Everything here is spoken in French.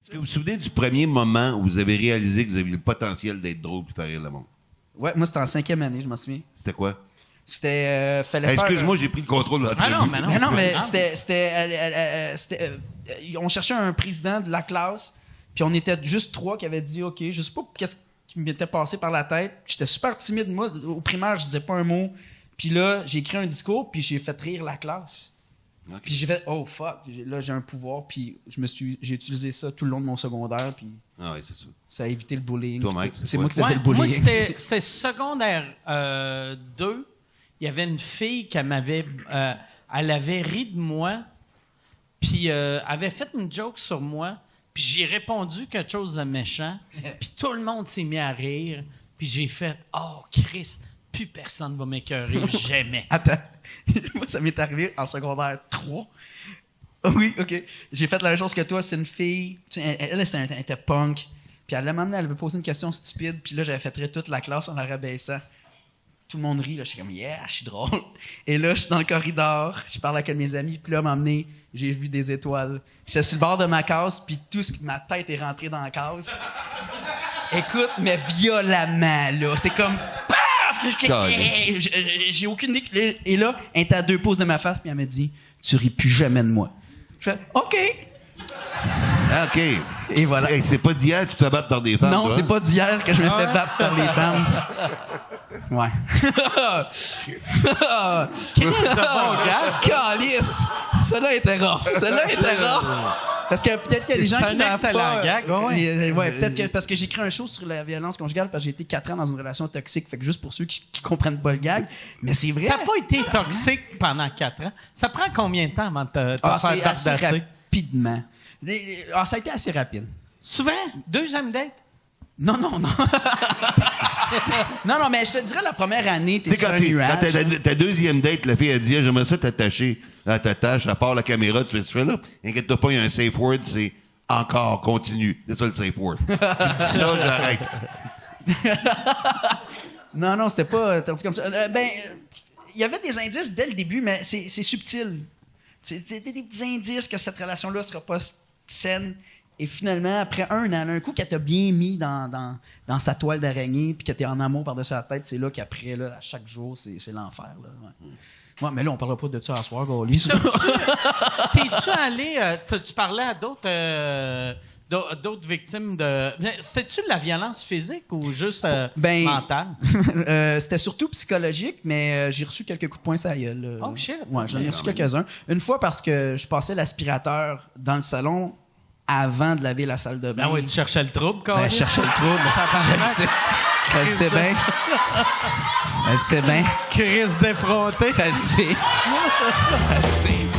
Est-ce que vous vous souvenez du premier moment où vous avez réalisé que vous aviez le potentiel d'être drôle et faire rire le monde? Ouais, moi, c'était en 5e année, je m'en souviens. C'était quoi? C'était... fallait faire... Excuse-moi, j'ai pris le contrôle de l'entrevue. Ah non, mais non. Mais non, mais on cherchait un président de la classe, puis on était juste 3 qui avaient dit OK. Je sais pas qu'est-ce qui m'était passé par la tête. J'étais super timide, moi. Au primaire, je disais pas un mot. Puis là, j'ai écrit un discours, puis j'ai fait rire la classe. Okay. Puis j'ai fait oh fuck, là j'ai un pouvoir, puis j'ai utilisé ça tout le long de mon secondaire, puis Ah oui, c'est ça. ça a évité le bullying. Toi, Mike, C'est moi qui faisais Ouais, le bullying. moi, c'était secondaire 2. Il y avait une fille qui m'avait... elle avait ri de moi, puis avait fait une joke sur moi, puis j'ai répondu quelque chose de méchant, puis tout le monde s'est mis à rire, puis j'ai fait « Oh, Chris, plus personne va m'écœurer, jamais. » Attends, moi ça m'est arrivé en secondaire 3. Oui, OK. J'ai fait la même chose que toi, c'est une fille, tu sais, elle était punk, puis elle m'a amené, elle avait posé une question stupide, puis là j'avais fait rire toute la classe en la rabaissant. Tout le monde rit, là, je suis comme « Yeah, je suis drôle. » Et là, je suis dans le corridor, je parle avec un de mes amis, puis là, m'a emmené, j'ai vu des étoiles. J'étais sur le bord de ma case, puis ma tête est rentrée dans la case. Écoute, mais violemment, là. C'est comme paf! J'ai aucune idée. Et là, elle était à 2 pouces de ma face, puis elle m'a dit « Tu ris plus jamais de moi. » Je fais « OK. » Ah, OK. Et voilà. C'est pas d'hier que tu te bats par des femmes, Non, toi, c'est hein? pas d'hier que je me fais battre par les femmes. Ouais. Chris de bon gars. Calice! Celle-là était rough. Celle-là était rough. Parce que peut-être qu'il y a des gens qui C'est un savent excellent pas. gag. Ouais, peut-être que parce que j'ai écrit un show sur la violence conjugale parce que j'ai été 4 ans dans une relation toxique. Fait que juste pour ceux qui comprennent pas le gag, mais c'est vrai. Ça n'a pas été toxique pendant 4 ans. Ça prend combien de temps avant de te c'est faire assez bardasser? rapidement. Ça a été assez rapide. Souvent? 2e date? Non. non, mais je te dirais la première année, t'es Tu sais, sur quand un nuage. ta 2e date, la fille, elle dit, j'aimerais ça t'attacher. Elle t'attache, à part la caméra, tu fais là. Inquiète-toi pas, il y a un safe word, c'est encore, continue. C'est ça le safe word. Tu dis ça, j'arrête. Non, c'était pas tandis comme ça. Il y avait des indices dès le début, mais c'est subtil. C'était des petits indices que cette relation-là sera pas saine. Et finalement, après un an, un coup qu'elle t'a bien mis dans sa toile d'araignée, puis que t'es en amour par-dessus la tête, c'est là qu'après, là, à chaque jour, c'est l'enfer. Là. Ouais, mais là, on parlera pas de ça à soir, Gaulis. T'es-tu allé... tu parlais à d'autres victimes de... C'était-tu de la violence physique ou juste mentale? C'était surtout psychologique, mais j'ai reçu quelques coups de poing sur la gueule. Oh, shit. Ouais, j'en ai reçu quelques-uns. Une fois parce que je passais l'aspirateur dans le salon avant de laver la salle de bain. Ah oui, tu cherchais le trouble, quand Je cherchais le trouble, mais je le sais. Je le sais bien. Je le sais bien. Chris défronté. Je le sais. Je le sais.